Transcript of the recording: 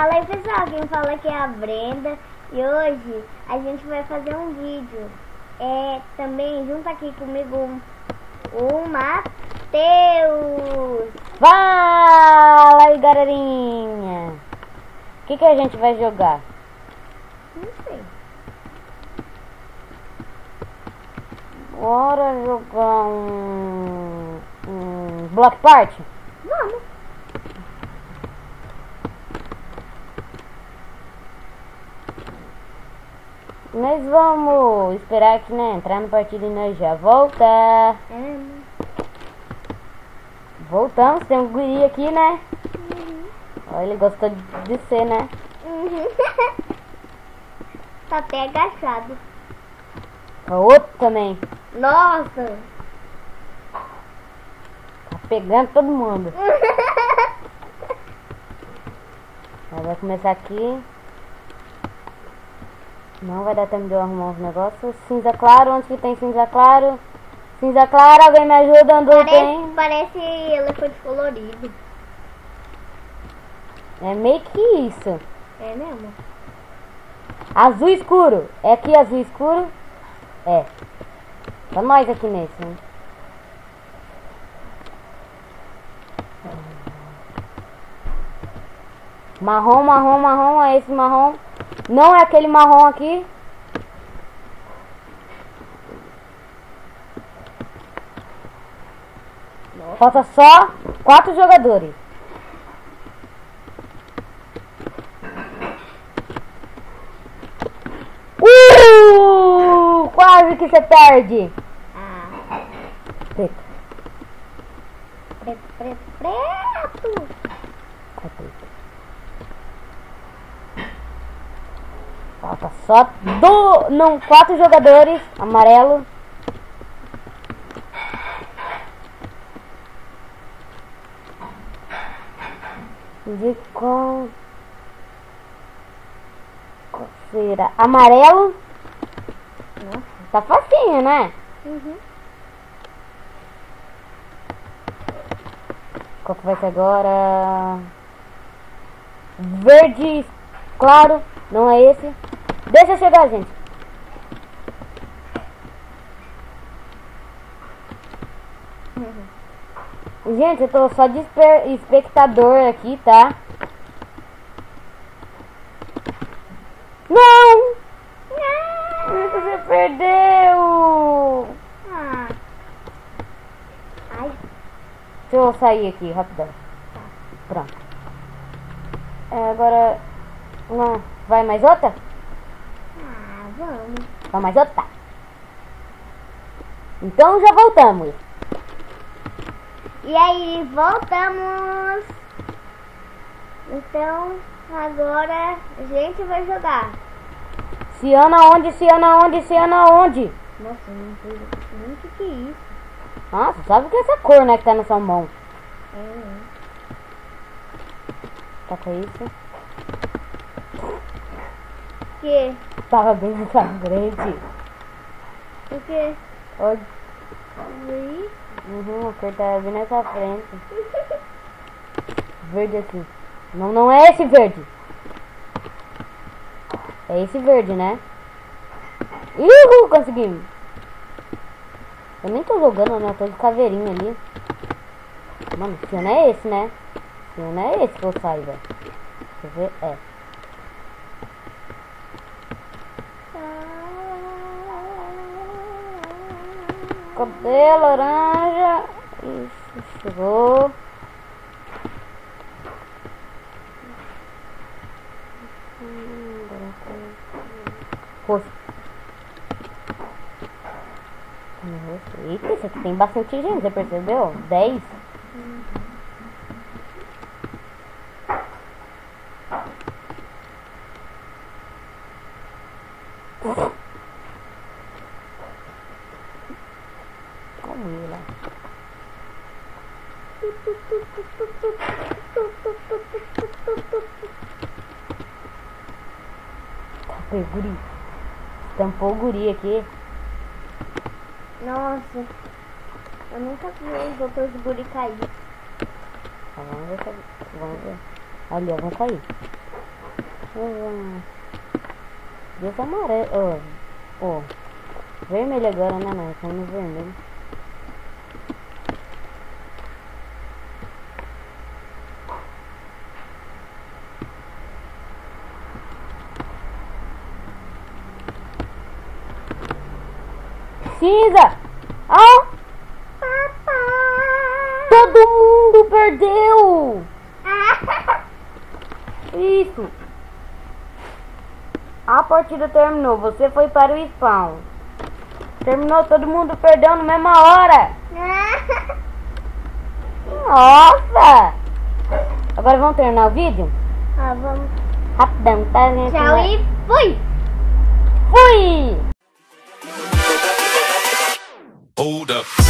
Fala aí pessoal, quem fala aqui é a Brenda e hoje a gente vai fazer um vídeo. Também junto aqui comigo o Matheus. Fala aí galerinha! O que a gente vai jogar? Não sei. Bora jogar um Block Party? Vamos. Nós vamos esperar aqui, né? Entrar no partido e nós já volta. Voltamos, tem um guri aqui, né? Olha, ele gostou de descer, né? Tá até agachado. O outro também. Nossa! Tá pegando todo mundo. Aí vai começar aqui. Não vai dar tempo de eu arrumar os negócios. Cinza claro, onde que tem cinza claro? Cinza claro, alguém me ajuda? Onde tem? Parece elefante colorido. É meio que isso. É mesmo? Azul escuro. É aqui azul escuro? É. Tá nós aqui nesse, né? Marrom, marrom, marrom. É esse marrom. Não é aquele marrom aqui. Nossa. Falta só 4 jogadores. Quase que você perde. Preto. Preto, preto, preto. É preto. Falta só 4 jogadores. Amarelo. De qual será? Amarelo. Nossa. Tá facinho, né? Qual que vai ser agora? Verde claro. Não é esse. Deixa eu chegar, gente. Gente, eu tô só de espectador aqui, tá? Não! Não! Você perdeu! Ah. Ai. Deixa eu sair aqui, rapidão. Pronto. Agora... Não. Vai mais outra? Vamos. Vai mais outra? Então já voltamos. E aí, voltamos. Então, agora a gente vai jogar. Ciana onde? Ciana onde? Ciana onde? Nossa, eu não sei nem o que é isso. Nossa, sabe o que é essa cor, né, que tá na sua mão? Tá com isso? Que? Tava bem na sua frente. O que? Olha. Ui. A cor tá bem na sua frente. Verde aqui. Não, não é esse verde. É esse verde, né? Uhul, conseguimos. Eu nem tô jogando, né? Eu tô de caveirinha ali. Mano, o Ciano é esse, né? O Ciano é esse que eu saiba. Deixa eu ver. É. Cadê laranja? Isso, chegou. Rosto. Eita, esse aqui tem bastante gente, você percebeu? 10. Como lá? Tá, guri. Tampou o guri aqui. Nossa, eu nunca vi os outros guri cair. Vamos ver. Vamos ver. Ali, ó, vão cair. Esse amarelo. Ó. Vermelho agora, né? Nós estamos no vermelho. Cinza! Ah! Todo mundo perdeu! Isso! A partida terminou, você foi para o spawn. Terminou, todo mundo perdeu na mesma hora. Nossa! Agora vamos terminar o vídeo? Vamos. Rapidão, tá, gente? Tchau e fui! Fui! Hold up.